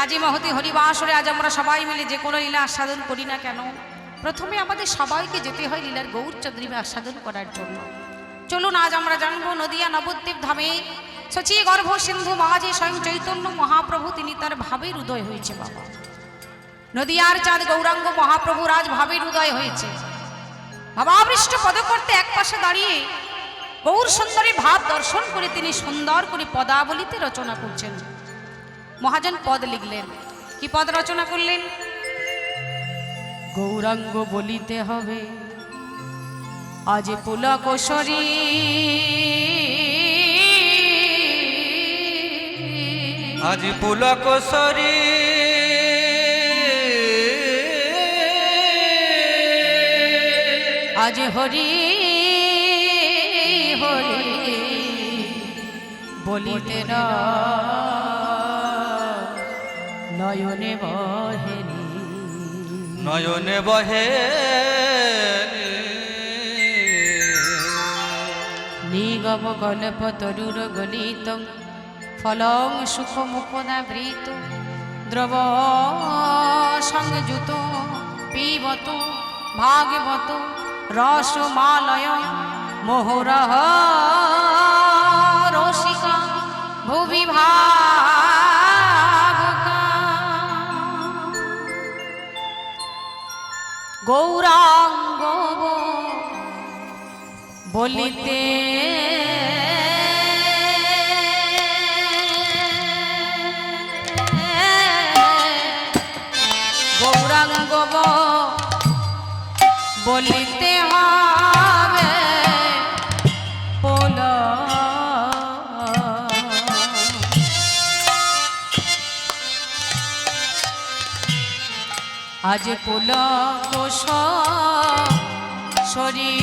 আজ এই মহতি হরিবাসরে আজ আমরা সবাই মিলে যে কোনো লীলা আস্বাদন করি না কেন, প্রথমে আমাদের সবাইকে যেতে হয় লীলার গৌরচন্দ্রিমা আস্বাদন করার জন্য। চলুন আজ আমরা জানবো নদিয়া নবদ্বীপ ধামে সচি গর্ভ সিন্ধু মাঝে স্বয়ং চৈতন্য মহাপ্রভু তিনি তার ভাবের উদয় হয়েছে। বাবা নদিয়ার চাঁদ গৌরাঙ্গ মহাপ্রভুর আজ ভাবের উদয় হয়েছে। ভাবাবৃষ্ট পদকর্তে এক পাশে দাঁড়িয়ে গৌর সুন্দরী ভাব দর্শন করে তিনি সুন্দর করে পদাবলিতে রচনা করছেন। মহাজন পদ লিখলেন, কি পদ রচনা করলেন? গৌরাঙ্গ বলিতে হবে আজ পুলক শরী, আজ পুলক শরী, আজ হরি হরি বলিতে নয়নে বহে নয়নে বহে নিগম গল্প তরুর গলিত ফলং সুখ মুখদাবৃত দ্রব সংযুত পিবত ভাগবত রসমালয় মোহরহ রসিকা ভুবি ভাবুকা গৌরাঙ্গ বলিতে গৌরাঙ্গ বলিতে হবে পোল, আজ পুলক শরী,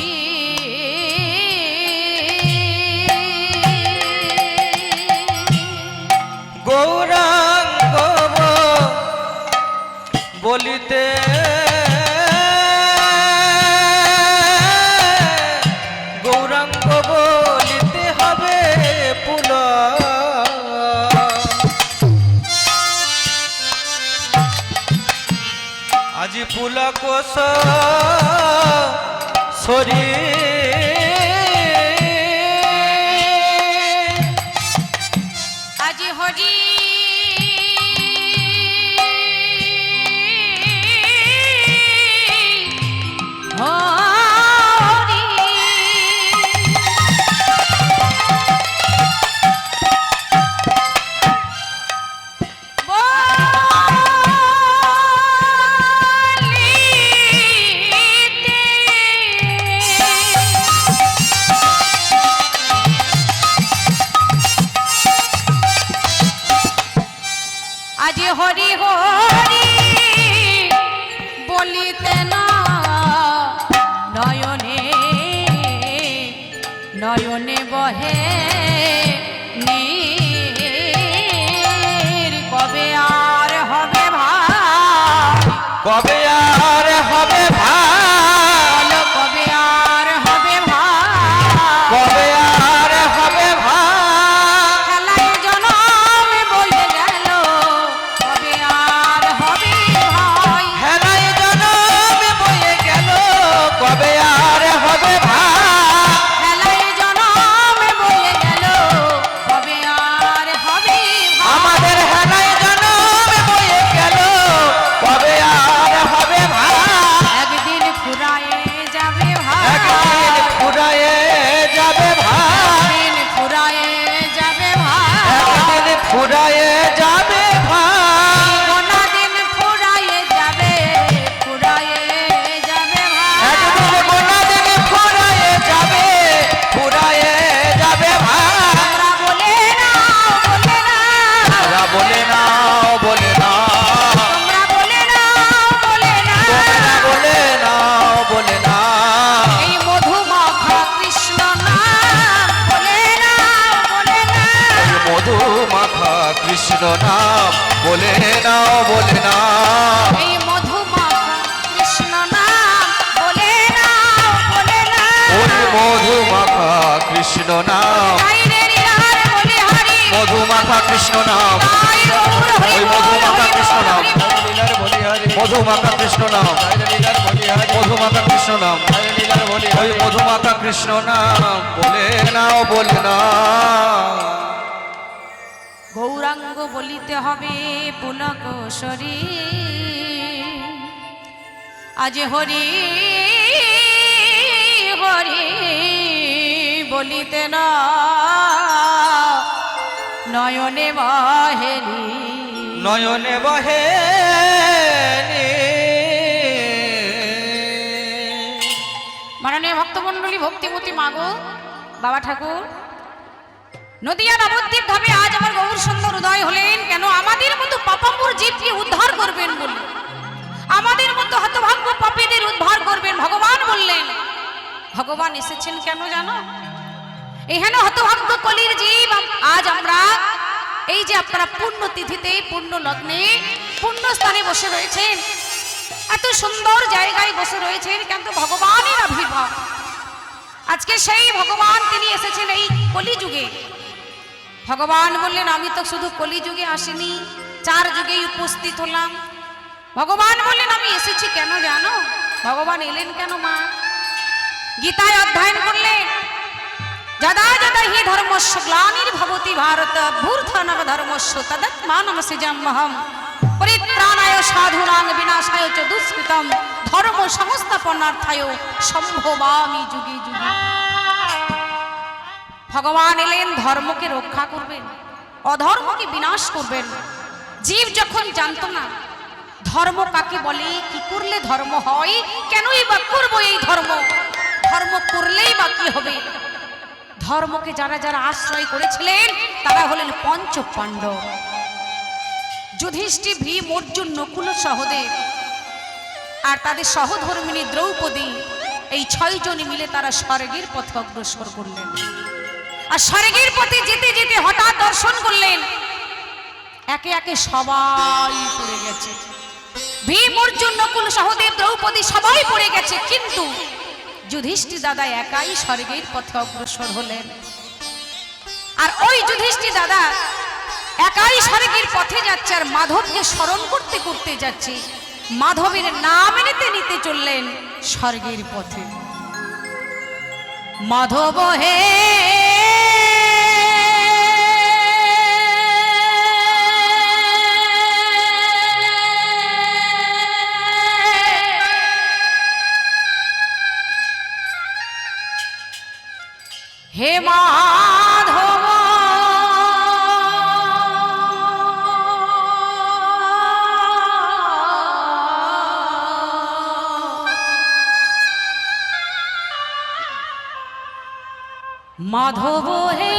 গৌরাঙ্গ বলিতে গৌরাঙ্গ বলিতে হবে পুলক, আজ পুলক শরী, আজ হরি হরি আজ হরি হরি বলিতে না নয়নে নয়নে বহে নীর, কবে আর হবে ভাই, কবে আর হবে ভালো, কবে আর হবে ভাই, কবে আর হবে ভাই, খেলায় জনম বলে গেল কবে আর হবে ভাই, হেলায় জনম বয়ে গেল কবে আর হবে ভাই, খেলায় জনম বলে গেল কবে আর হবে ভাই, আমাদের হেলায় জনম বয়ে গেল কবে আর হবে ভাই, একদিন ফুরায়ে যাবে ভাই, একদিন ফুরায়ে যাবে ভাই, একদিন ফুরায়ে যাবে ভাই, একদিন ফুরায়ে যাবে ভাই, কোনা দিন ফুরায়ে যাবে, ফুরায়ে যাবে ভাই, একদিন গোনা দিন ফুরায়ে যাবে, ফুরায়ে যাবে ভাই, তোমরা বলে নাও বলে নাও, তোমরা বলে নাও বলে নাও, তোমরা বলে নাও বলে নাও, তোমরা বলে নাও বলে নাও, এই মধুমাখা কৃষ্ণ নাম বলে নাও বলে নাও, এই মধু মাখা কৃষ্ণ নাম বলে নাও বলে নাও, এই মধুমাখা কৃষ্ণ নাম বলে নাও বলে নাও, ওই মধু মাখা কৃষ্ণ নাম, হাই রে রে হারে বলে হারি, মধু মাখা কৃষ্ণ নাম, তাই গৌর হরি ওই মধু বল মাখা মধুমাতা কৃষ্ণ নাম, মধুমাতা কৃষ্ণ নাম, ওই মধুমাতা কৃষ্ণ নাম বলে নাও। গৌরাঙ্গ বলিতে হবে পুলক শরীর, আজ হরি হরি বলিতে না নয়নে বাহেরি, নয়নে বহে মাননীয় ভক্তমণ্ডলী, ভক্তিমতী মাগো, বাবা ঠাকুর, নদিয়া নবদ্বীপ ধামে আজ আমার গৌর সুন্দর উদয় হলেন কেন? আমাদের মতো পাপাপুর জীবকে উদ্ধার করবেন বলে, আমাদের মতো হতভাগ্য পাপীদের উদ্ধার করবেন ভগবান বললেন। ভগবান এসেছেন কেন জানো? এখানে হতভাগ্য কলির জীব আজ আমরা এই যে আপনারা পূর্ণ তিথিতে, পূর্ণ লগ্নে, পূর্ণ স্থানে বসে রয়েছেন, এত সুন্দর জায়গায় বসে রয়েছেন, কিন্তু ভগবানের আবির্ভাব আজকে সেই ভগবান তিনি এসেছেন এই কলিযুগে। ভগবান বললেন আমি তো শুধু কলিযুগে আসিনি, 4 যুগেই উপস্থিত হলাম। ভগবান বললেন আমি এসেছি কেন জানো? ভগবান এলেন কেন মা? গীতায় অধ্যয়ন করলেন, যদা যদা হি ধর্মস্য গ্লানির্ভবতি ভারত ভূর্ধনব ধর্মস্য তদাত্মানম সৃজাম্যহম পরিত্রাণায় সাধুনাং বিনাশায় চ দুষ্কৃতম ধর্ম সংস্থাপনার্থায় সম্ভবামি যুগে যুগে। ভগবান এলেন ধর্মকে রক্ষা করবেন, অধর্মকে বিনাশ করবেন। জীব যখন জানতো না ধর্ম কাকে বলে, কি করলে ধর্ম হয়, কেনই বা করবো এই ধর্ম, ধর্ম করলেই বা কি হবে, ধর্মকে যারা যারা আশ্রয় করেছিলেন তারা হলেন পঞ্চ পাণ্ডব, যুধিষ্ঠির, ভীম, অর্জুন, নকুল, সহদেব আর তাদের সহধর্মিণী দ্রৌপদী। এই 6 জন মিলে তারা স্বর্গের পথে অগ্রসর করলেন। আর স্বর্গের পথে যেতে যেতে হঠাৎ দর্শন করলেন একে একে সবাই পড়ে গেছে। ভীম, অর্জুন, নকুল, সহদেব, দ্রৌপদী সবাই পড়ে গেছে, কিন্তু যুধিষ্ঠির দাদা একাই স্বর্গের পথে অগ্রসর হলেন। আর ওই যুধিষ্ঠির দাদা একাই স্বর্গের পথে যাচ্ছে, আর মাধবকে স্মরণ করতে করতে যাচ্ছে, মাধবের নাম নিতে নিতে চললেন স্বর্গের পথে। মাধব হে হে মাধব মাধব হে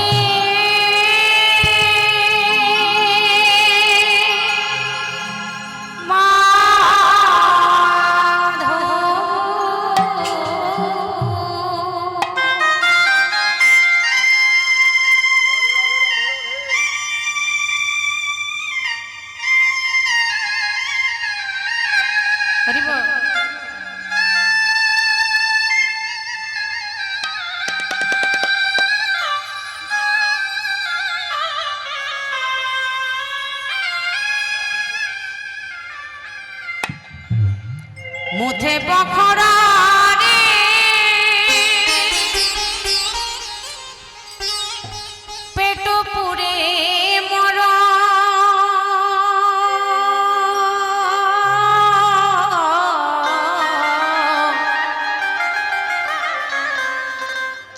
মুথে বখরা রে পেট পুরে মর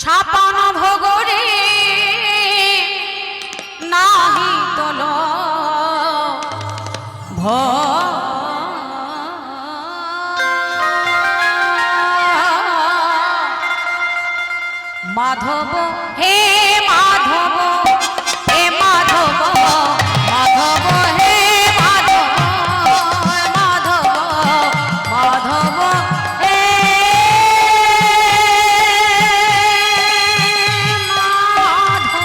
ছাপান ভোগরে নাহি তল মাধব হে মাধব হে মাধব মাধব হে মাধব মাধব মাধব হে মাধব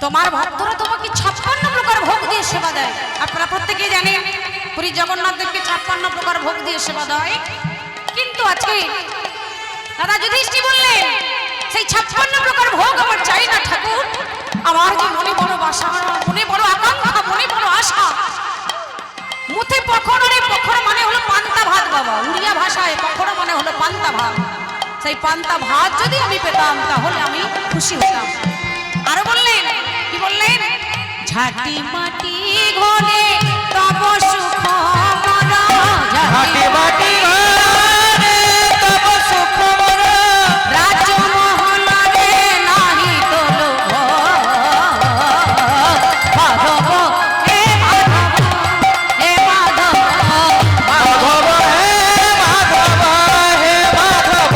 তোমার ভক্তরা তোমাকে 56 প্রকার ভোগ দিয়ে সেবা দেয়। আপনারা প্রত্যেকেই জানেন পুরী জগন্নাথ দেবকে 56 প্রকার ভোগ দিয়ে সেবা দেয়। কিন্তু আজকে দাদা যুধিষ্ঠির বললেন সেই 56 প্রকার ভোগ আমার চাই না ঠাকুর। আমার যে মনে বড় বাসা, মনে বড় আকাঙ্ক্ষা, মনে বড় আশা। মুথে পখরা রে, পখরা মানে হলো পান্তা ভাত বাবা, উড়িয়া ভাষায় পখরা মানে হলো পান্তা ভাত। সেই পান্তা ভাত যদি আমি পেতাম তাহলে আমি খুশি হতাম। আরো বললেন, কি বললেন? ঝাঁটি মাটি ঘরে তব সুখ মরা, ঝাঁটি মাটি ঘরে তব সুখ মরা, রাজমহলে নাহি তোলো মাধব হে মাধব, হে মাধব, মাধব হে মাধব, হে মাধব,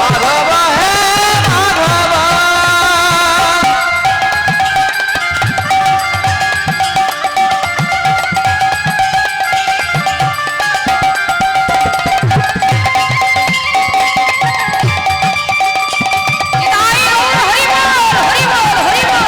মাধব হে মাধব। নিতাই গৌর হরি বল, হরি বল, হরি বল।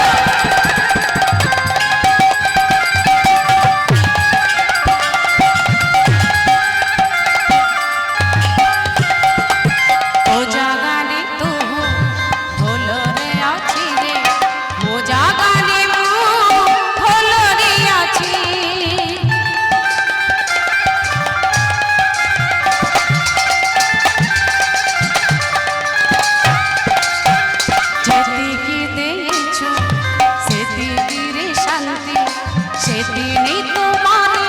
ও জাগানে তু হলো রে আছি রে, ও জাগানে মু হলো রে আছি। যেদিকে দিয়েছ সেদিকে রে শান্তি, সেদিনই তোমারে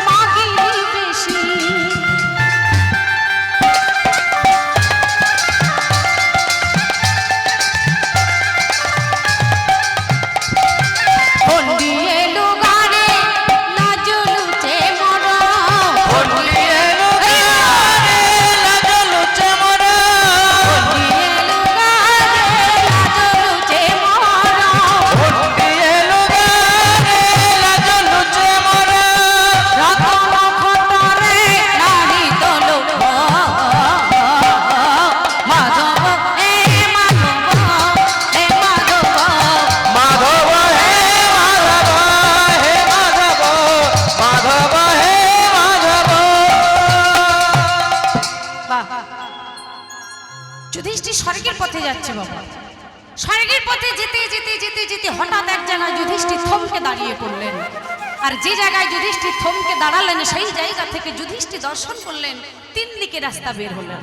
মাগি বেশি। হন্ডি এলো গানে লাজলুচে মরা, হন্ডি এলো গানে লাজলুচে মরা, হন্ডি এলো গানে লাজলুচে মরা। হন্ডি এলো গানে লাজলুচে মরা। রতন খতরে নাহি তোলো মাধব হে মাধব, হে মাধব, মাধব হে মাধব, হে মাধব, মাধব হে মাধব। বাহ। যুধিষ্ঠির স্বর্গের পথে যাচ্ছে বাবা। স্বর্গের পথে যেতে যেতে যেতে যেতে হঠাৎ এক জায়গায় যুধিষ্ঠির থমকে দাঁড়িয়ে পড়লেন। আর যে জায়গায় যুধিষ্ঠির থমকে দাঁড়ালেন সেই জায়গা থেকে যুধিষ্ঠির দর্শন করলেন 3 দিকে রাস্তা বের হলেন।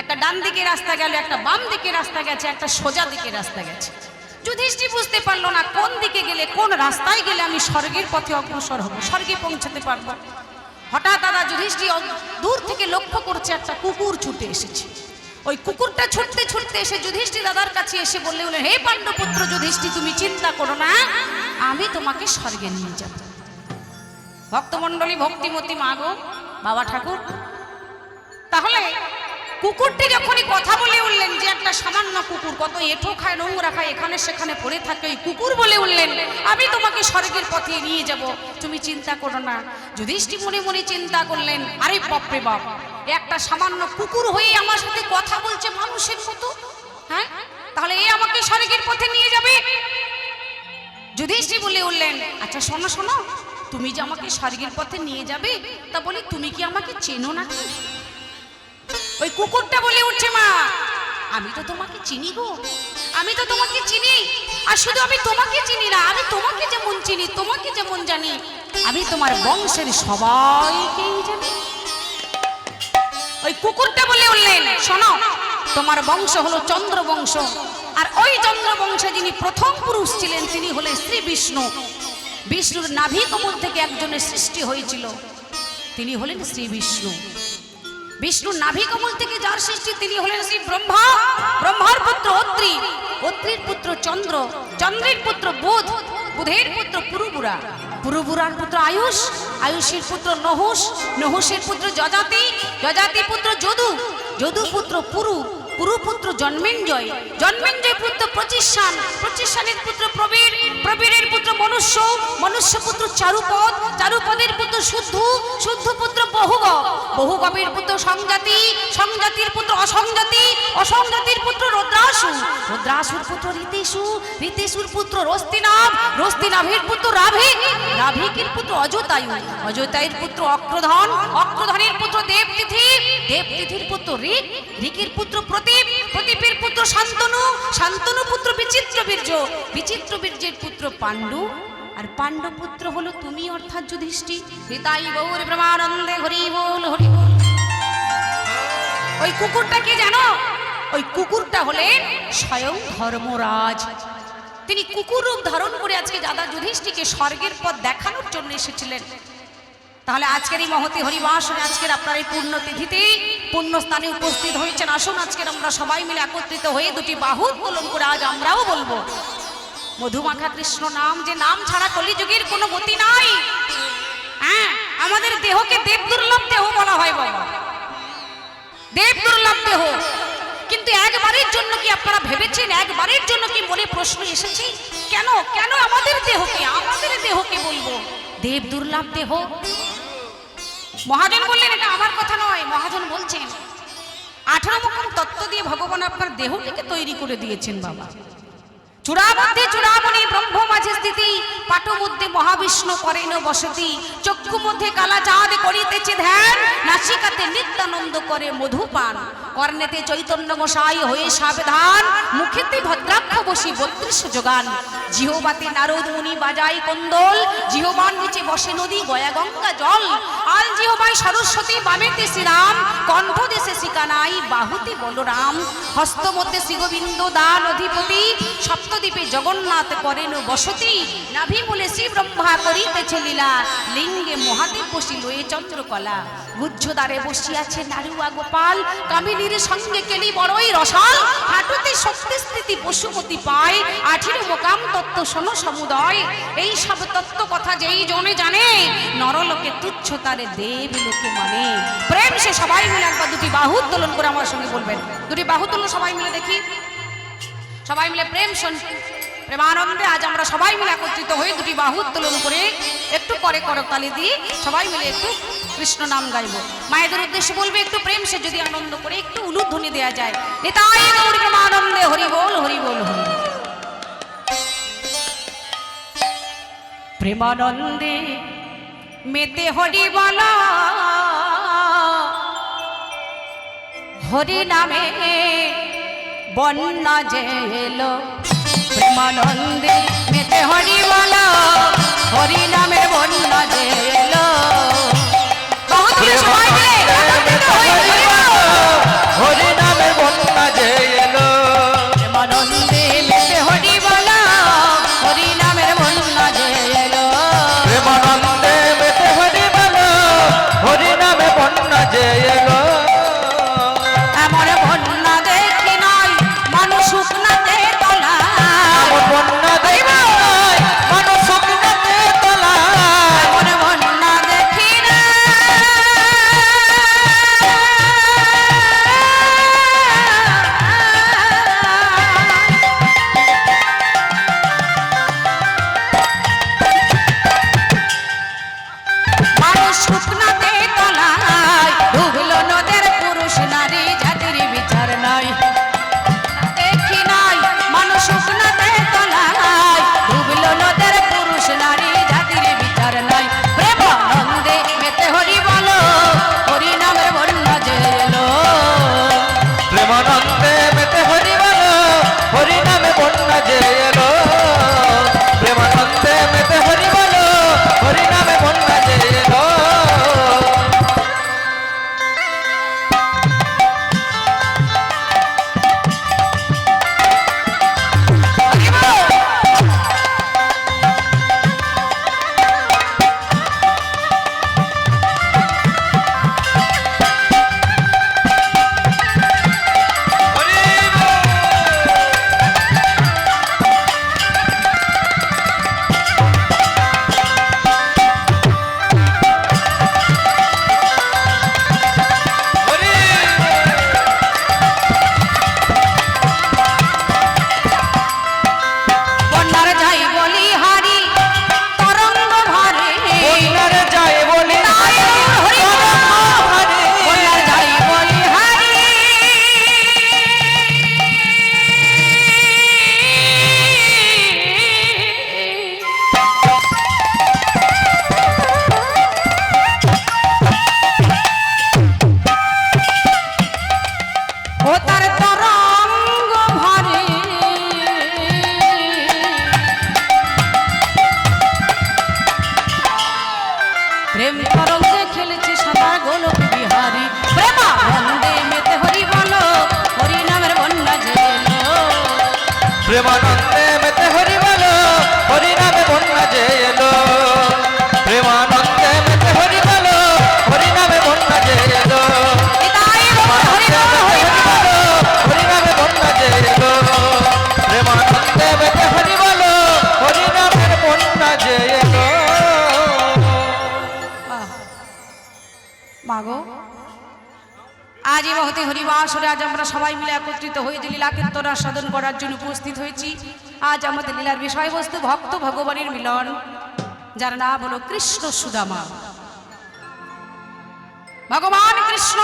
একটা ডান দিকে রাস্তা গেল, একটা বাম দিকে রাস্তা গেছে, একটা সোজা দিকে রাস্তা গেছে। যুধিষ্ঠির বুঝতে পারলো না কোন দিকে গেলে, কোন রাস্তায় গেলে আমি স্বর্গের পথে অগ্রসর হব, স্বর্গে পৌঁছাতে পারবো। হঠাৎ দাদা যুধিষ্ঠির দূর থেকে লক্ষ্য করছে একটা কুকুর ছুটে এসেছে। ওই কুকুরটা ছুটতে ছুটতে এসে যুধিষ্ঠির দাদার কাছে এসে বললে, হে পাণ্ডবপুত্র যুধিষ্ঠির, তুমি চিন্তা করো না, আমি তোমাকে স্বর্গে নিয়ে যাব। ভক্তমণ্ডলী, ভক্তিমতী মা গো, বাবা ঠাকুর, তাহলে কুকুরটি যখনই কথা বলে উঠলেন, যে একটা সামান্য কুকুর কত এঁঠো খায়, নোংরা খায়, এখানে সেখানে পড়ে থাকে, ওই কুকুর বলে উঠলেন, আমি তোমাকে স্বর্গের পথে নিয়ে যাব, তুমি চিন্তা করো না। যুধিষ্ঠির মনে মনে চিন্তা করলেন, আরে বাপরে বাপ, একটা সামান্য কুকুর হয়ে আমার সাথে কথা বলছে মানুষের মতো, হ্যাঁ, তাহলে এ আমাকে স্বর্গের পথে নিয়ে যাবে। যুধিষ্ঠির বলে উঠলেন, আচ্ছা শোনো শোনো, তুমি যে আমাকে স্বর্গের পথে নিয়ে যাবে, তা বলি তুমি কি আমাকে চেনো নাকি? ওই কুকুরটা বলে উঠছে, মা আমি তো তোমাকে চিনি গো, আমি তো তোমাকে চিনি। আর শুধু আমি তোমাকে চিনি না, আমি তোমাকে যেমন চিনি, তোমাকে যেমন জানি, আমি তোমার বংশের সবাইকেই জানি। ওই কুকুরটা বলে উঠলেন, শোনো, তোমার বংশ হলো চন্দ্র বংশ, আর ওই চন্দ্র বংশে যিনি প্রথম পুরুষ ছিলেন তিনি হলেন শ্রী বিষ্ণু। বিষ্ণুর নাভি কমল থেকে একজনের সৃষ্টি হয়েছিল, তিনি হলেন শ্রী বিষ্ণু। বিষ্ণুর নাভি কমল থেকে যার সৃষ্টি তিনি হলেন শ্রী ব্রহ্মা। ব্রহ্মার পুত্র অত্রি, অত্রির পুত্র চন্দ্র, চন্দ্রের পুত্র বুধ, বুধের পুত্র পুরুবুরা, পুরুবুরার পুত্র আয়ুষ, আয়ুষের পুত্র নহুষ, নহুষের পুত্র যজাতি, যজাতি পুত্র যদু, যদু পুত্র পুরু, পুরু পুত্র জন্মেঞ্জয়, জন্মেঞ্জয় পুত্র প্রচিষ্ঠান, প্রচিষ্ঠানের পুত্র প্রবীর, প্রবীরের পুত্র মনু, মনুষ্য, মনুষ্য পুত্র চারুপদ, চারুপদের পুত্র শুদ্ধ, শুদ্ধ পুত্র বহুগ, বহুগবের পুত্র সংজাতি, সংজাতির পুত্র অসংজাতি, অসংজাতির পুত্র রুদ্রাসু, রুদ্রাসুর পুত্র ঋতেশু, ঋতেশুর পুত্র রস্তিনাভ, রস্তিনাভের পুত্র রাভিক, রাভিকের পুত্র অযতায়ু, অযতায়ুর পুত্র অক্রধন, অক্রধনের পুত্র দেবতিথি, দেবতিথির পুত্র ঋক, ঋকের পুত্র প্রতীপ, প্রতীপের পুত্র শান্তনু, শান্তনু পুত্র বিচিত্রবীর্য, বিচিত্রবীর্যের পুত্র পাণ্ডু, আর পাণ্ডব পুত্র হলো তুমি অর্থাৎ যুধিষ্ঠির। নিতাই গৌর ব্রহ্মানন্দে হরি বল হরি বল। ওই কুকুরটা কে জানো? ওই কুকুরটা হলেন স্বয়ং ধর্মরাজ। তিনি কুকুর রূপ ধারণ করে আজকে দাদা যুধিষ্ঠিরকে স্বর্গের পথ দেখানোর জন্য এসেছিলেন। তাহলে আজকের এই মহতি হরিবাসনে, আজকের আপনার এই পুণ্য তিথিতে পুণ্য স্থানে উপস্থিত হয়েছেন। আসুন আজকের আমরা সবাই মিলে একত্রিত হয়ে দুটি বাহু উত্তোলন করে আজ আমরাও বলবো মধুমাখা কৃষ্ণ নাম, যে নাম ছাড়া কলিযুগের কোনো গতি নাই। হ্যাঁ, আমাদের দেহকে দেব দুর্লভ দেহ বলা হয় বাবা, দেব দুর্লভ দেহ। কিন্তু একবারের জন্য কি আপনারা ভেবেছেন, একবারের জন্য কি মনে প্রশ্ন এসেছে কেন কেন আমাদের দেহকে বলবো দেব দুর্লভ দেহ? মহাজন বললেন এটা আমার কথা নয়, মহাজন বলছেন 18 মুখম তত্ত্ব দিয়ে ভগবান আপনার দেহটিকে তৈরি করে দিয়েছেন বাবা। চূড়ামধ্যে চূড়ামণি ব্রহ্ম মাঝে স্থিতি, পাট মধ্যে মহাবিষ্ণু করেন বসতি, চক্ষু মধ্যে কালা চাঁদ করিতেছে ধ্যান, নাসিকাতে নিত্যানন্দ করে মধুপান, কর্ণেতে চৈতন্য গোসাই হয়ে সাবধান, মুখেতে ভদ্রাক্ষ বসি 32 যোগান, জিহবাতে নারদ মুনি বাজাই কন্দল, জিহবার নিচে বসে নদী গয়া গঙ্গা জল, আল জিহবাই সরস্বতী, বামেতে শ্রীরাম, কণ্ঠ দেশে শিকানাই, বাহুতে বলরাম, হস্ত মধ্যে শ্রীগোবিন্দ দান অধিপতি, সপ্তদ্বীপে জগন্নাথ করেন বসতি, নাভি মূলে শ্রী ব্রহ্মা করিতেছে লীলা, লিঙ্গে মহাদেব বসিল এ চন্দ্রকলা, গুজ্জদ্বারে বসিয়াছে নারুয়া গোপাল, কামিনীর সঙ্গে কেলি বড়ই রসাল, হাঁটুতে শক্তি স্থিতি পশুপতি পায়, 18 মোকাম তত্ত্ব শোনো সমুদয়, এই সব তত্ত্ব কথা যেই জনে জানে, নরলোকে তুচ্ছ তারে দেব লোকে মানে। প্রেম সে সবাই মিলে একবার দুটি বাহু উত্তোলন করে আমার সঙ্গে বলবেন, দুটি বাহু তুলুন সবাই মিলে দেখি, সবাই মিলে প্রেম প্রেমানন্দে আজ আমরা সবাই মিলে একত্রিত হয়ে দুটি বাহু উত্তোলন করে একটু করে করতালি দিয়ে সবাই মিলে একটু কৃষ্ণ নাম গাইব। মায়েদের উদ্দেশ্যে বলবে একটু প্রেম সে যদি আনন্দ করে একটু উলুধ্বনি দেয়া যায়। নিতাই গৌর প্রেমানন্দে হরি বল হরি বল হরি। প্রেমানন্দে মেতে হরি বলা, হরি নামে বন্যা জেল, প্রেমানন্দে মেতে হরি বলা, হরি নামের বন্যা জেল। হরি নামের বন্যা যে এলো, প্রেমানন্দে মেতে হরি বলা, হরি নামের বন্যা যে এলো, প্রেমানন্দে মেতে হরি বলো, হরি নামে বন্যা যে এলো। এমন বন্যা দেখি নাই মানুষ শুকনাতে তোলা, বন্যা দেখি নাই প্রেমানন্দে মেতে হরি বলো, হরি নামে বন্যা যে এলো। প্রেমানন্দে মেতে হরি বলো, হরি নামে বন্যা যে এলো। নিতাই গৌর হরি বল, হরি বল। হরি নামে বন্যা যে এলো। প্রেমানন্দে মেতে হরি বলো, হরি নামের বন্যা যে এলো। মাগো, আজ এই মহতে হরিবাসরে আজ আমরা সবাই মিলে একত্রিত হয়ে যে লীলা কীর্তন আস্বাদন করার জন্য উপস্থিত হয়েছি। আজ আমাদের লীলার বিষয়বস্তু ভক্ত ভগবানের মিলন, যার নাম হলো কৃষ্ণ সুদামা। ভগবান কৃষ্ণ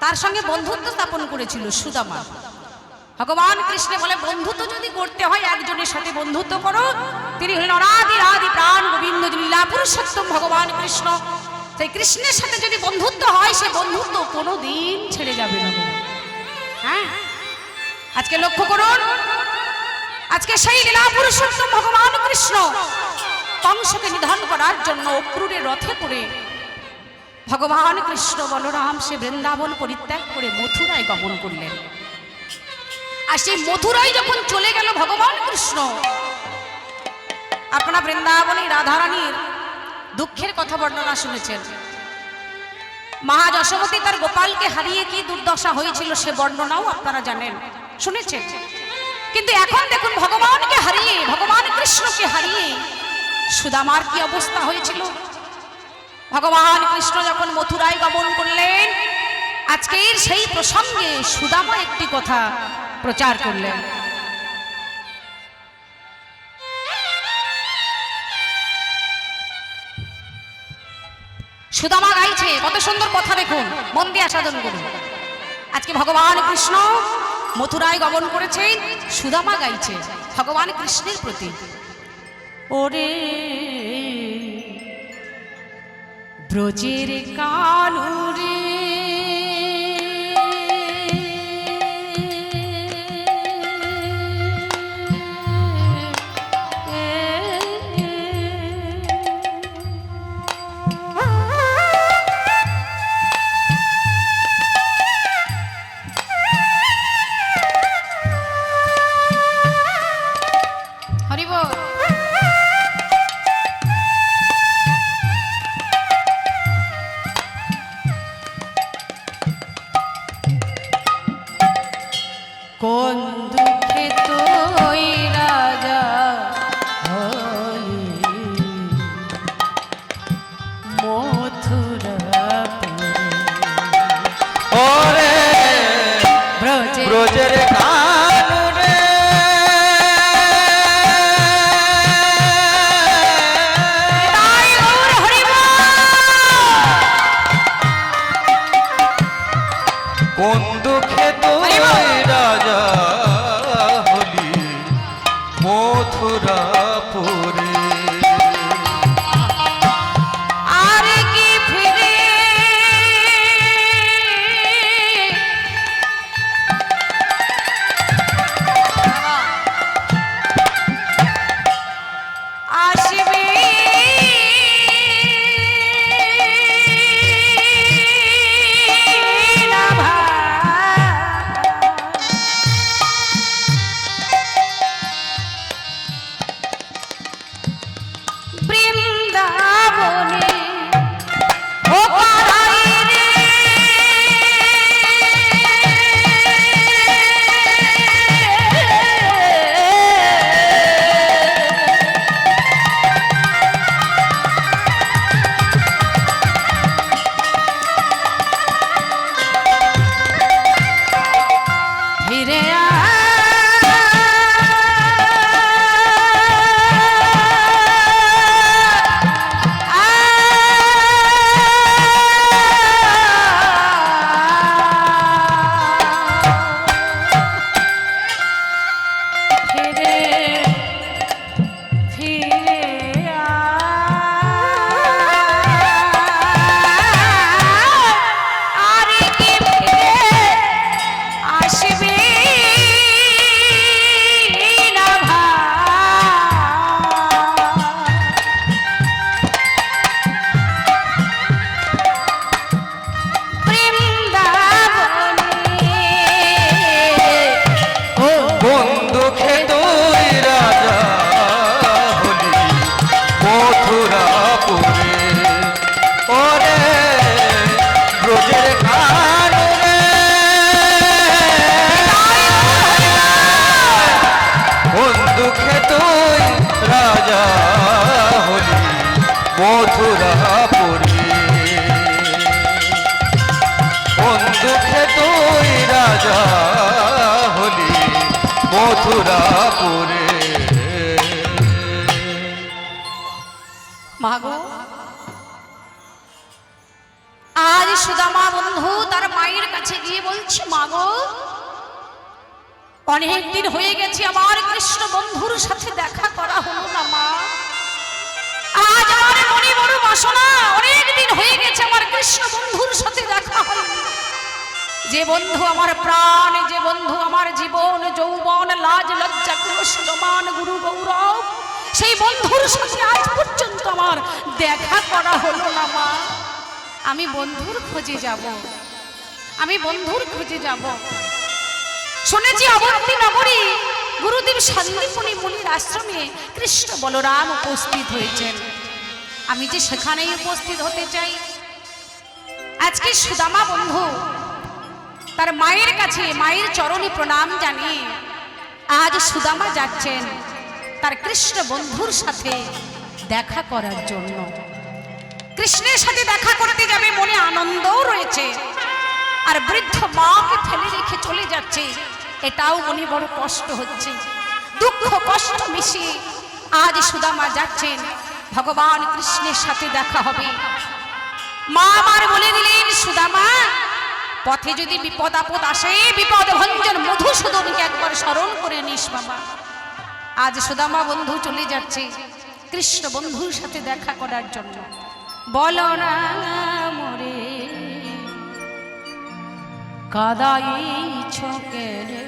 তার সঙ্গে বন্ধুত্ব স্থাপন করেছিল সুদামা। ভগবান কৃষ্ণ বলে, বন্ধুত্ব যদি করতে হয় একজনের সাথে বন্ধুত্ব করো। তিনি হলেন অনাদি আদি প্রাণ গোবিন্দ লীলা পুরুষোত্তম ভগবান কৃষ্ণ। সেই কৃষ্ণের সাথে যদি বন্ধুত্ব হয়, সে বন্ধুত্ব কোনোদিন ছেড়ে যাবে না। হ্যাঁ, আজকে লক্ষ্য করুন, আজকে সেই লীলা পুরুষোত্তম ভগবান কৃষ্ণ কংসকে নিধন করার জন্য অক্রূরের রথে করে ভগবান কৃষ্ণ বলরাম সে বৃন্দাবন পরিত্যাগ করে মথুরায় গমন করলেন। আর সেই মথুরায় যখন চলে গেল ভগবান কৃষ্ণ, আপনারা বৃন্দাবনে রাধারানীর দুঃখের কথা বর্ণনা শুনেছেন। মহা যশোমতী তার গোপালকে হারিয়ে কি দুর্দশা হয়েছিল সে বর্ণনাও আপনারা জানেন, শুনেছেন। কিন্তু এখন দেখুন, ভগবানকে হারিয়ে, ভগবান কৃষ্ণকে হারিয়ে সুদামার কি অবস্থা হয়েছিল। ভগবান কৃষ্ণ যখন মথুরায় গমন করলেন, আজকের সেই প্রসঙ্গে সুদামা একটি কথা প্রচার করলেন। সুদামা গাইছে, কত সুন্দর কথা, দেখুন, মন দিয়ে আস্বাদন করুন। আজকে ভগবান কৃষ্ণ মথুরায় গমন করেছেন, সুদামা গাইছে ভগবান কৃষ্ণের প্রতি। ওরে ব্রজের কালুরে কোন দুঃখে তোই রাজা মথুরাপুরে, ওরে ব্রজে ব্রজের কানুরে নিতাই গৌর হরি বল। কোন দুঃখে তুই রাজা মথুরাপুরী। কোন দুঃখে তুই রাজা হলি মথুরাপুরে। মাগো, আজ সুদামা বন্ধু তার মায়ের কাছে গিয়ে বলছে, মাগো অনেক দিন হয়ে গেছে আমার কৃষ্ণ বন্ধুর সাথে দেখা করা হলো না মা। আজ আমার মনে বড় বাসনা, অনেক দিন হয়ে গেছে আমার কৃষ্ণ বন্ধুর সাথে দেখা হয়নি। যে বন্ধু আমার প্রাণ, যে বন্ধু আমার জীবন, যৌবন, লাজ, লজ্জা, ক্রোশ, রমান, গুরু গৌরব, সেই বন্ধুর সাথে আজ পর্যন্ত আমার দেখা করা হলো না মা। আমি বন্ধুর খোঁজে যাব, আমি বন্ধুর খোঁজে যাব। শুনেছি অবন্তী নগরী গুরুদেব শান্তিপুনি মুনির আশ্রমে কৃষ্ণ বলরাম উপস্থিত হয়েছেন। আমি যে সেখানেই উপস্থিত হতে চাই। আজকে সুদামা বন্ধু তার মায়ের কাছে মায়ের চরণে প্রণাম জানিয়ে আজ সুদামা যাচ্ছেন তার কৃষ্ণ বন্ধুর সাথে দেখা করার জন্য। কৃষ্ণের সাথে দেখা করতে যাবে, মনে আনন্দও রয়েছে। আর বৃদ্ধ মাকে ফেলে রেখে চলে যাচ্ছে, এটাও মনে বড় কষ্ট হচ্ছে। দুঃখ কষ্ট মিশিয়ে আজ সুদামা যাচ্ছেন, ভগবান কৃষ্ণের সাথে দেখা হবে। মা আমার বলে দিলেন, সুদামা পথে যদি বিপদ আপদ আসে, বিপদ ভঞ্জন মধুসূদনকে একবার স্মরণ করে নিস বাবা। আজ সুদামা বন্ধু চলে যাচ্ছে কৃষ্ণ বন্ধুর সাথে দেখা করার জন্য। বলো না মোরে কাদাইছ কেরে,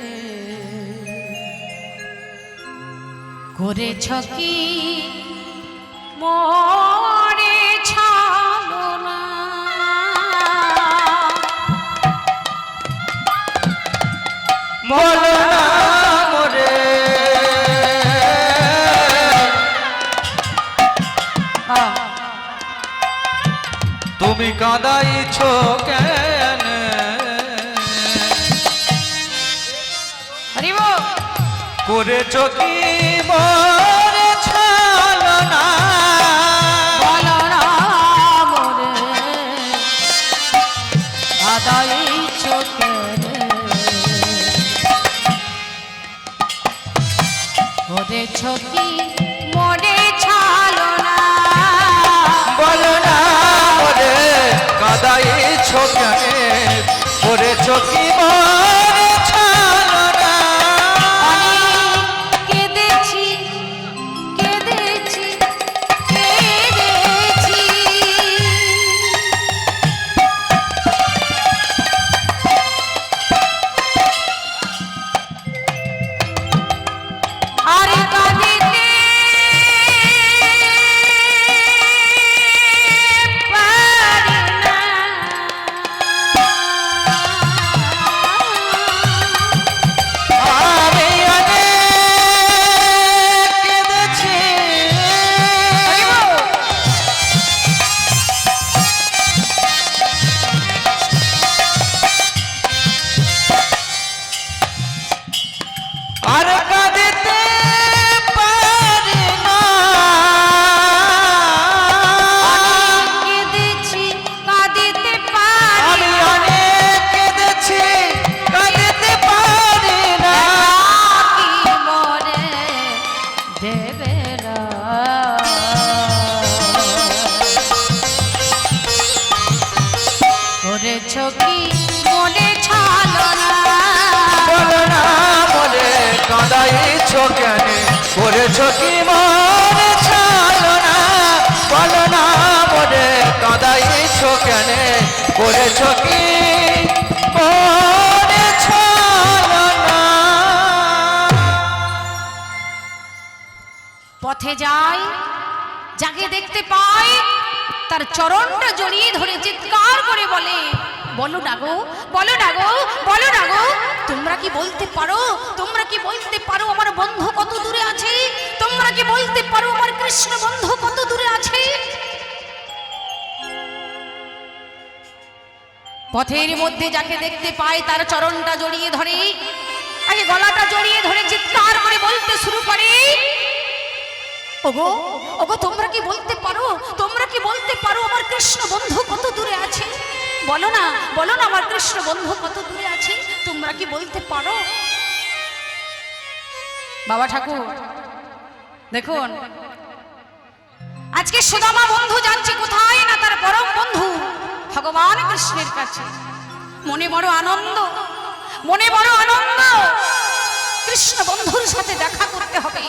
করেছ কি মোরে ছাড়না। বলো না মোরে তুমি কাঁদাইছ কেন, করেছ কি মোরে ছলনা। বলো না মোরে কাদাইছ কেরে, করেছ কি মোরে ছাড়না। বলো না মোরে কাঁদাইছ কেন, করেছ কি মোরে ছলনা। কেঁদেছি কেঁদেছি কেঁদেছি, আর কাঁদিতে পারি না। আমি অনেক কেঁদেছি, আর কাঁদিতে পারি না। কেঁদেছি কাঁদিতে পারি আমি না। অনেক কেঁদেছি, কাঁদিতে পারি না। কি মরে দেবে না। করেছ কি মনে ছাড়না। বলো না মোরে কাঁদাইছ কেন, করেছ কি মোরে ছলনা। বলো না মোরে কাঁদাইছ কেন, করেছ কি মোরে ছলনা। পথে যাই, যাকে দেখতে পাই তার চরণটা জড়িয়ে ধরে চিৎকার করে বলে, বলো না গো, বলো না গো, বলো না গো, তোমরা কি বলতে পারো, তোমরা কি বলতে পারো আমার বন্ধু কত দূরে আছে? তোমরা কি বলতে পারো আমার কৃষ্ণ বন্ধু কত দূরে আছে? পথের মধ্যে যাকে দেখতে পায় তার চরণটা জড়িয়ে ধরে, আগে গলাটা জড়িয়ে ধরে চিৎকার করে বলতে শুরু করে, ও ওগো ওগো তোমরা কি বলতে পারো, তোমরা কি বলতে পারো আমার কৃষ্ণ বন্ধু কত দূরে আছে? বলো না, বলো না আমার কৃষ্ণ বন্ধু কত দূরে আছে, তোমরা কি বলতে পারো? বাবা ঠাকুর দেখুন, আজকে সুদামা বন্ধু যাচ্ছে কোথায় না তার পরম বন্ধু ভগবান কৃষ্ণের কাছে। মনে বড় আনন্দ, মনে বড় আনন্দ, কৃষ্ণ বন্ধুর সাথে দেখা করতে হবে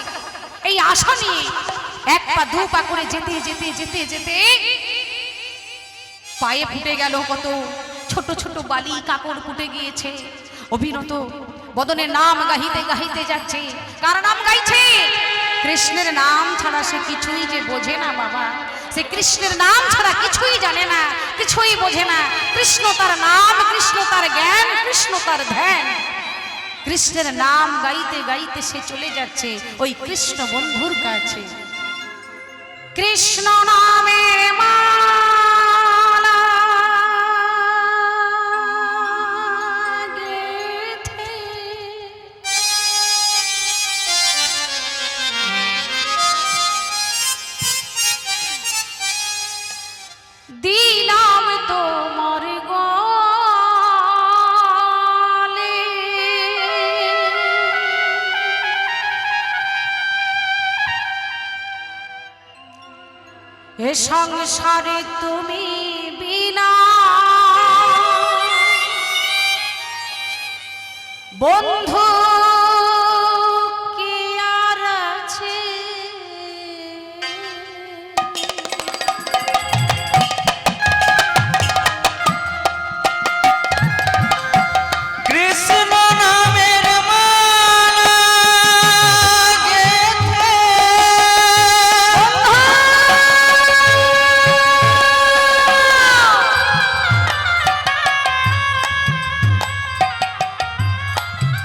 এই আশা নিয়ে এক পা দু পা করে যেতে যেতে যেতে যেতে পায়ে ফুটে গেল কত ছোট ছোট বালি কাকড় ফুটে গিয়েছে। অভিনত বদনে নাম গাহিতে গাহিতে যাচ্ছে। কার নাম গাইছে? কৃষ্ণের নাম ছাড়া সে কিছুই যে বোঝে না বাবা, সে কৃষ্ণের নাম ছাড়া কিছুই জানে না, কিছুই বোঝে না। কৃষ্ণ তার নাম, কৃষ্ণ তার জ্ঞান, কৃষ্ণ তার ধ্যান। কৃষ্ণের নাম গাইতে গাইতে সে চলে যাচ্ছে ওই কৃষ্ণ বন্ধুর কাছে। কৃষ্ণ নামের মালা গেঁথে দিলাম তোমার গলে, এ সংসারে তুমি বিনা বন্ধু কি আর আছে? কৃষ্ণ নামের মালা গেঁথে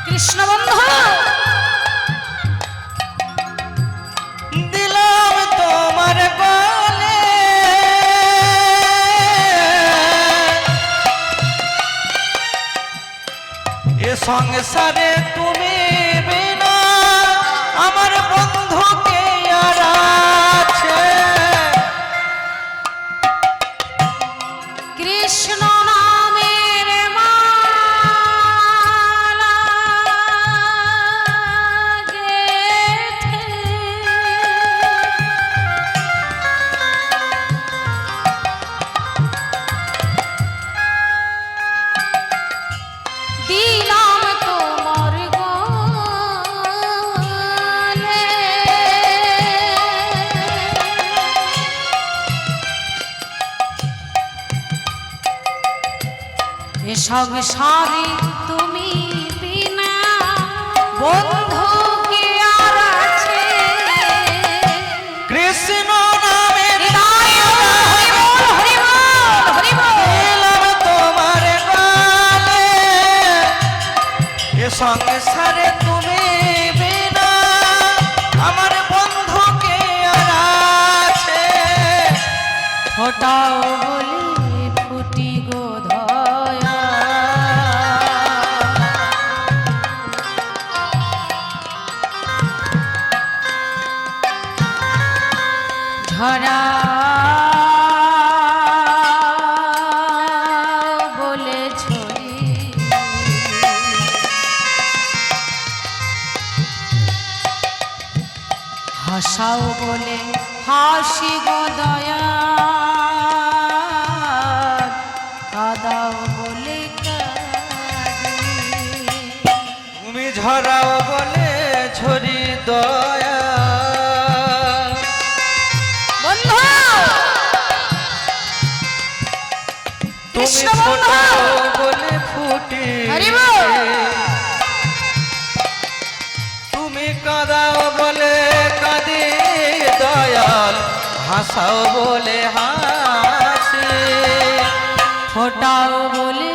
কৃষ্ণ বন্ধু দিলাম তোমার গলে, এ সংসারে তুমি বিনা আমার বন্ধু কে আর আছে? কৃষ্ণ নামের মালা গেঁথে দিলাম তোমার গলে, এ সংসারে তুমি বিনা বন্ধু কি আর আছে? কৃষ্ণ নামের হৃদয় হরি বল, হরি বল, হরি বল। দিলাম তোমার গলে, এ সংসারে তুমি বিনা আমার বন্ধু কে আর আছে? ফোটাও বলি ফুটি গো দয়া, ঝরা বলে ঝরি, হাসাও বলে হাসি গো দয়া, কাদাও বলে কাঁদি। তুমি ঝরাও বলে ঝরি দয়া, বন্ধু তুমি কৃষ্ণ বন্ধু। ফোটাও বলে ফুটি, হরি বল। তুমি কাঁদাও বলে কাঁদি দয়াল, হাসাও বলে হাসি। ফোটাও বলে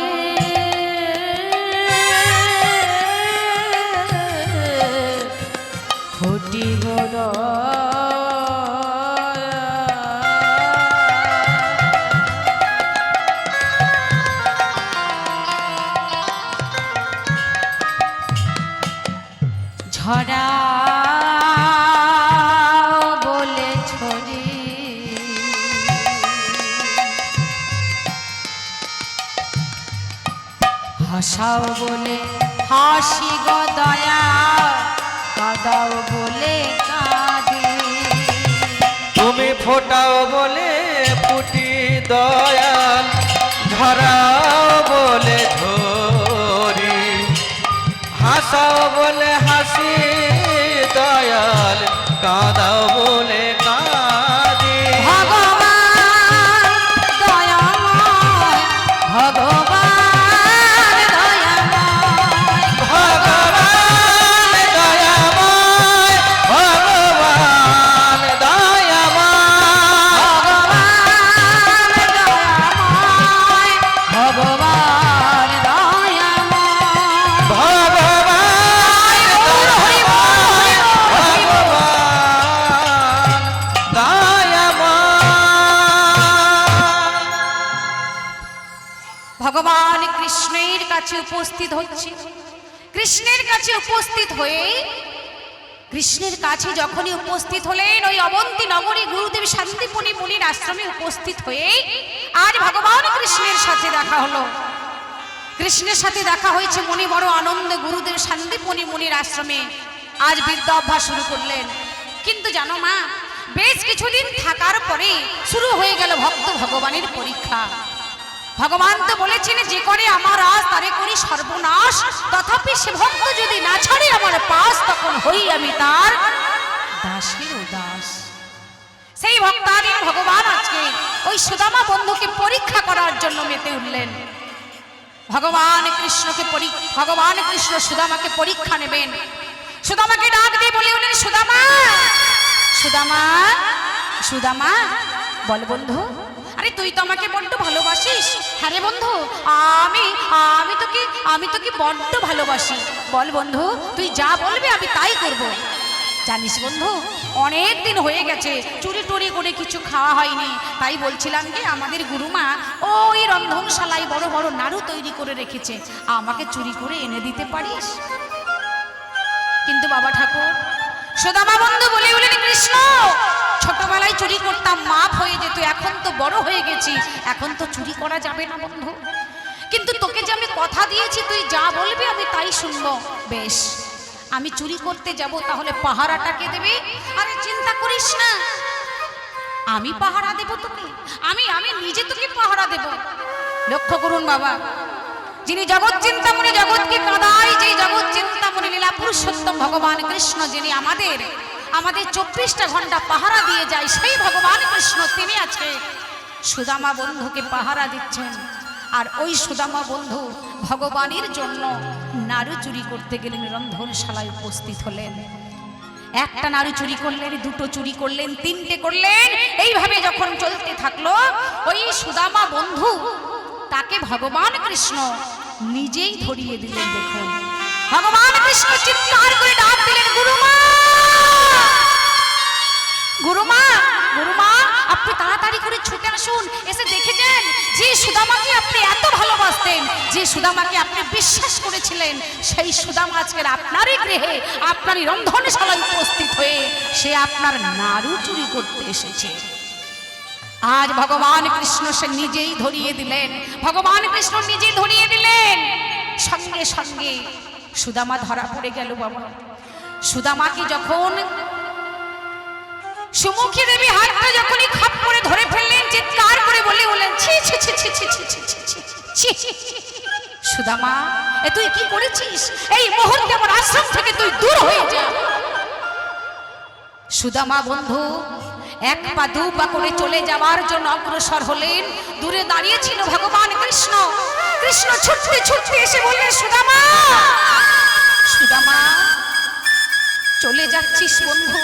ফুটি গো দয়া, ঝরা বলে হাসাও বলে হাসি গো দয়া, কাঁদাও বলে কাঁদে। তুমি ফোটাও বলে ফুটি দয়াল, ঝরাও বলে ঝরি, হাসাও বলে হাসি দয়াল, কাঁদাও বলে কাঁদি। ভগবান দয়াময়, ভগবান দয়াময়, ভগবান দয়াময়, ভগবান দয়াময়, ভগবান দয়াময়, ভগবান ভগবান কৃষ্ণের কাছে উপস্থিত হচ্ছে। কৃষ্ণের কাছে উপস্থিত হয়ে, কৃষ্ণের কাছে যখনই উপস্থিত হলেন, ওই অবন্তী নগরী গুরুদেব শান্তিপুনি মুনির আশ্রমে উপস্থিত হয়ে আজ ভগবান কৃষ্ণের সাথে দেখা হলো। কৃষ্ণের সাথে দেখা হয়েছে, মনে বড় আনন্দ। গুরুদেব শান্তিপুনি মুনির আশ্রমে আজ বিদ্যা অভ্যাস শুরু করলেন। কিন্তু জানো মা, বেশ কিছুদিন থাকার পরে শুরু হয়ে গেল ভক্ত ভগবানের পরীক্ষা। ভগবান তো বলেছেন, যে করে আমার আজ তারে করি সর্বনাশ, তথাপি সে ভক্ত যদি না ছাড়ে আমার পাশ, তখন হই আমি তার দাসের দাস। সেই ভক্তাধীন ভগবান আজকে ওই সুদামা বন্ধুকে পরীক্ষা করার জন্য মেতে উঠলেন। ভগবান কৃষ্ণ সুদামাকে পরীক্ষা নেবেন। সুদামাকে ডাক দিয়ে বলে উঠলেন, সুদামা, সুদামা, সুদামা, বল বন্ধু। আরে তুই তো আমাকে বড্ড ভালোবাসিস। হ্যাঁ রে বন্ধু, আমি তোকে বড্ড ভালোবাসি। বল বন্ধু, তুই যা বলবি আমি তাই করব। জানিস বন্ধু, অনেক দিন হয়ে গেছে চুরি টুরি করে কিছু খাওয়া হয়নি, তাই বলছিলাম যে আমাদের গুরুমা ওই রন্ধনশালায় বড় বড় নাড়ু তৈরি করে রেখেছে, আমাকে চুরি করে এনে দিতে পারিস? কিন্তু বাবা ঠাকুর, সুদামা বন্ধু বলে উঠলেন, কৃষ্ণ, ছোটবেলায় চুরি করতাম, মাপ হয়ে যেত, এখন তো বড় হয়ে গেছি, এখন তো চুরি করা যাবে না বন্ধু। কিন্তু তোকে যে আমি কথা দিয়েছি, তুই যা বলবি আমি তাই শুনবো। বেশ, আমি চুরি করতে যাব, তাহলে পাহারাটাকে দেবে? আরে চিন্তা করিস না, আমি পাহারা দেব তোকে, আমি নিজে তোকে পাহারা দেব। লক্ষ্য করুন বাবা, যিনি জগৎ চিন্তামণি, জগৎকে কাঁদায়, যেই জগৎ চিন্তামণি লীলা পুরুষোত্তম ভগবান কৃষ্ণ, যিনি আমাদের 24টা ঘন্টা পাহারা দিয়ে যায়, সেই ভগবান কৃষ্ণ তিনি আজকে সুদামা বন্ধুকে পাহারা দিচ্ছেন। আর ওই সুদামা বন্ধু ভগবানের জন্য নাড়ু চুরি করতে গেলেন, রন্ধনশালায় উপস্থিত হলেন। একটা নাড়ু চুরি করলেন, দুটো চুরি করলেন, তিনটে করলেন। এইভাবে যখন চলতে থাকলো, ওই সুদামা বন্ধু তাকে ভগবান কৃষ্ণ নিজেই ধরিয়ে দিলেন। দেখুন, ভগবান কৃষ্ণ চিৎকার করে ডাক দিলেন, গুরুমা, গুরুমা, গুরুমা, আপনি তাড়াতাড়ি করে ছুটে আসুন, এসে দেখে যান যে সুদামাকে আপনি এত ভালোবাসতেন, যে সুদামাকে আপনি বিশ্বাস করেছিলেন, সেই সুদামা আজকের আপনারই গৃহে, আপনারই রন্ধনশালায় উপস্থিত হয়ে সে আপনার নাড়ু চুরি করতে এসেছে। আজ ভগবান কৃষ্ণ সে নিজেই ধরিয়ে দিলেন, ভগবান কৃষ্ণ নিজেই ধরিয়ে দিলেন। সঙ্গে সঙ্গে সুদামা ধরা পড়ে গেল। বাবা, সুদামাকে যখন সুমুখী দেবী হাতটা যখনই খাপ করে ধরে ফেললেন, চিৎকার করে বলে বললেন, ছি ছি ছি ছি ছি ছি ছি ছি, সুদামা, এ তুই কি করেছিস? এই মুহূর্তে আমার আশ্রম থেকে তুই দূর হয়ে যা। সুদামা বন্ধু এক পা দু পা করে চলে যাওয়ার জন্য অগ্রসর হলেন। দূরে দাঁড়িয়ে ছিল ভগবান কৃষ্ণ। কৃষ্ণ ছুটতে ছুটতে এসে বললেন, সুদামা, সুদামা, চলে যাচ্ছিস বন্ধু?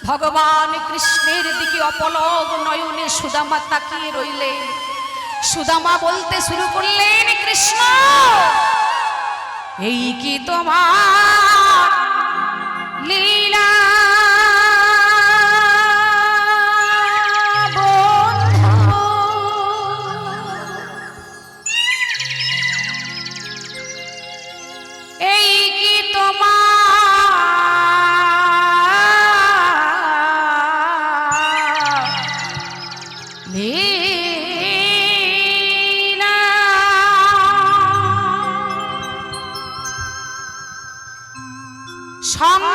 ভগবান কৃষ্ণের দিকে অপলক নয়নে সুদামা তাকিয়ে রইলেন। সুদামা বলতে শুরু করলেন, কৃষ্ণ, এই কি তোমার লীলা? এই কি তোমার লীলা?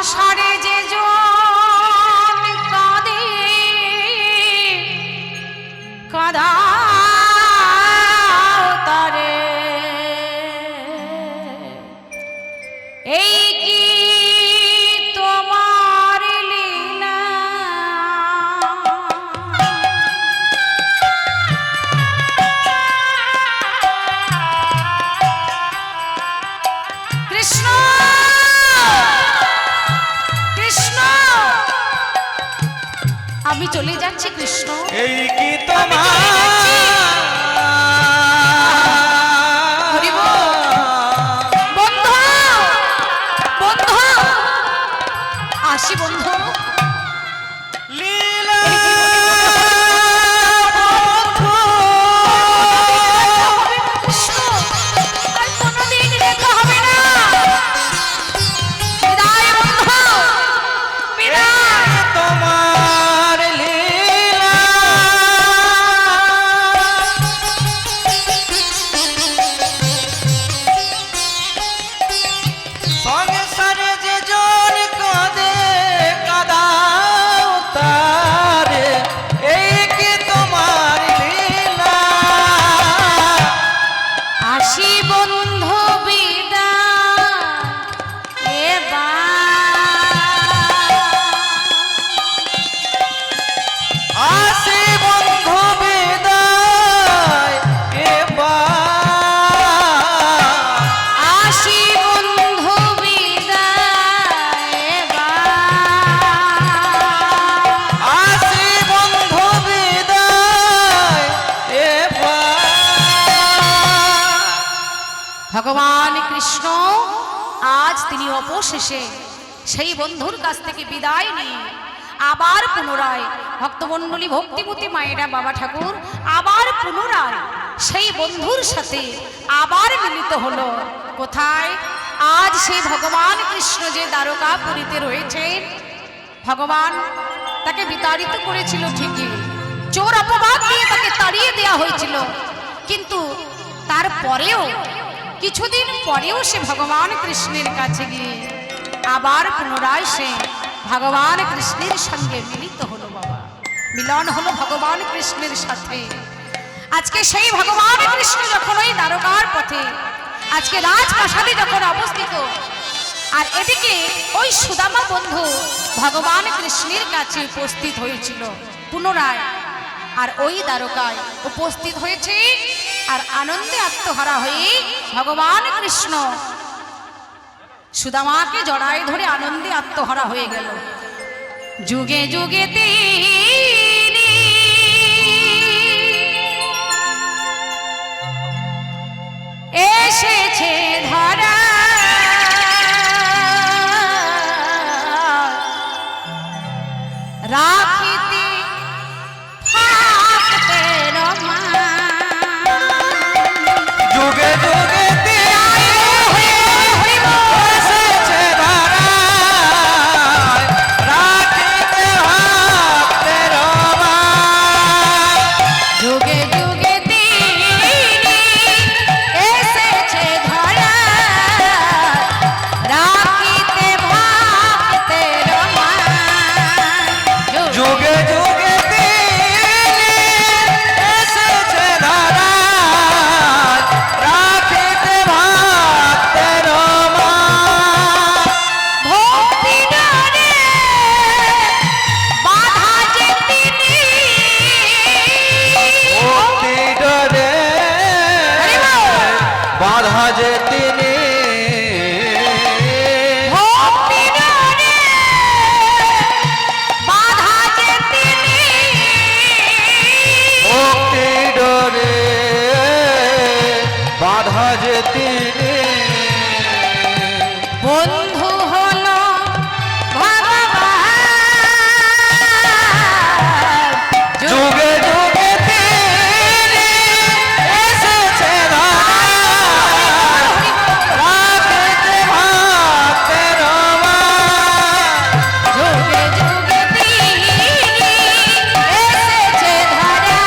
সংসারে যে জন কাঁদে কাঁদাও তারে, এই কি তোমার লীলা। কৃষ্ণ কৃষ্ণ, আমি চলে যাচ্ছি কৃষ্ণ। এই কি তোমার বন্ধু বন্ধু, আসি বন্ধু। লীলা কৃষ্ণ, আর কোনোদিন দেখা হবে না। বিদায় বন্ধু, বিদায়। তোমার লীলা সংসারে যে জন কাঁদে কাঁদাও তারে, এই কি তোমার লীলা। আসি বন্ধু বিদায় এবার। আসি বন্ধু বিদায় এবার। আসি বন্ধু বিদায় এবার। আসি বন্ধু বিদায় এবার। ভগবান কৃষ্ণ আজ তিনি অবশেষে সেই বন্ধুর কাছ থেকে বিদায় নিয়ে আবার পুনরায় ভক্তমণ্ডলী ভক্তিমতী মায়েরা বাবা ঠাকুর আবার পুনরায় সেই বন্ধুর সাথে আবার মিলিত হলো। কোথায়? আজ সেই ভগবান কৃষ্ণ যে দ্বারকাপুরীতে রয়েছেন, ভগবান তাকে বিতাড়িত করেছিল ঠিকই, চোর অপবাদ দিয়ে তাকে তাড়িয়ে দেওয়া হয়েছিল, কিন্তু তারপরেও কিছুদিন পরেও সে ভগবান কৃষ্ণের কাছে গিয়ে আবার পুনরায় সে ভগবান কৃষ্ণের সঙ্গে মিলিত হলো। বাবা, মিলন হলো ভগবান কৃষ্ণের সাথে। আজকে সেই ভগবান কৃষ্ণ যখন ওই দ্বারকার পথে আজকে রাজপ্রাসাদে যখন অবস্থিত, আর এদিকে ওই সুদামা বন্ধু ভগবান কৃষ্ণের কাছে উপস্থিত হয়েছিল পুনরায়, আর ওই দ্বারকায় উপস্থিত হয়েছে, আর আনন্দে আত্মহারা হয়ে ভগবান কৃষ্ণ সুদামাকে জড়ায় ধরে আনন্দে আত্মহারা হয়ে গেল। যুগে যুগে তিনি এসেছে ধরা, রাখিতে থাকতে রমা। যুগে যুগে এসেছে ধরায়, রাখিতে ভাবতে রমায়। যুগে যুগে তিনি এসেছে ধরা, রাখিতে ভাবতে রমা। যুগে যুগে এসেছে ধরায়, রাখিতে ভাবতে রমায়। ভক্তি ডোরে বাধা যে তিনি, ভক্তি ডোরে বাধা যে তিনি, ভক্তি ডোরে বাধা যে তিনি, ভক্তি ডোরে বাধা যে তিনি। বন্ধু হলো ভগবান। যুগে যুগে তিনি এসেছে ধরায়, রাখিতে ভাবতে রমায়। যুগে যুগে তিনি এসেছে ধরা,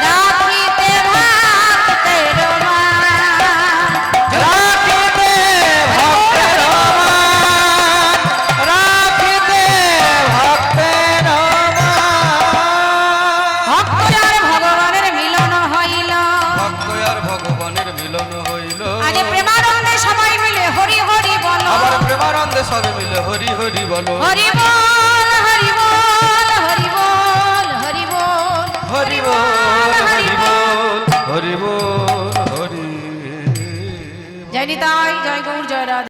রাখিতে ভাবতে রমা। মিলে সবে মিলে হরি হরি বলো হরি বল হরি বল হরি বল হরি বল হরি বল হরি বল হরি বল হরি জয় নিতাই জয় গৌর জয় রাধা।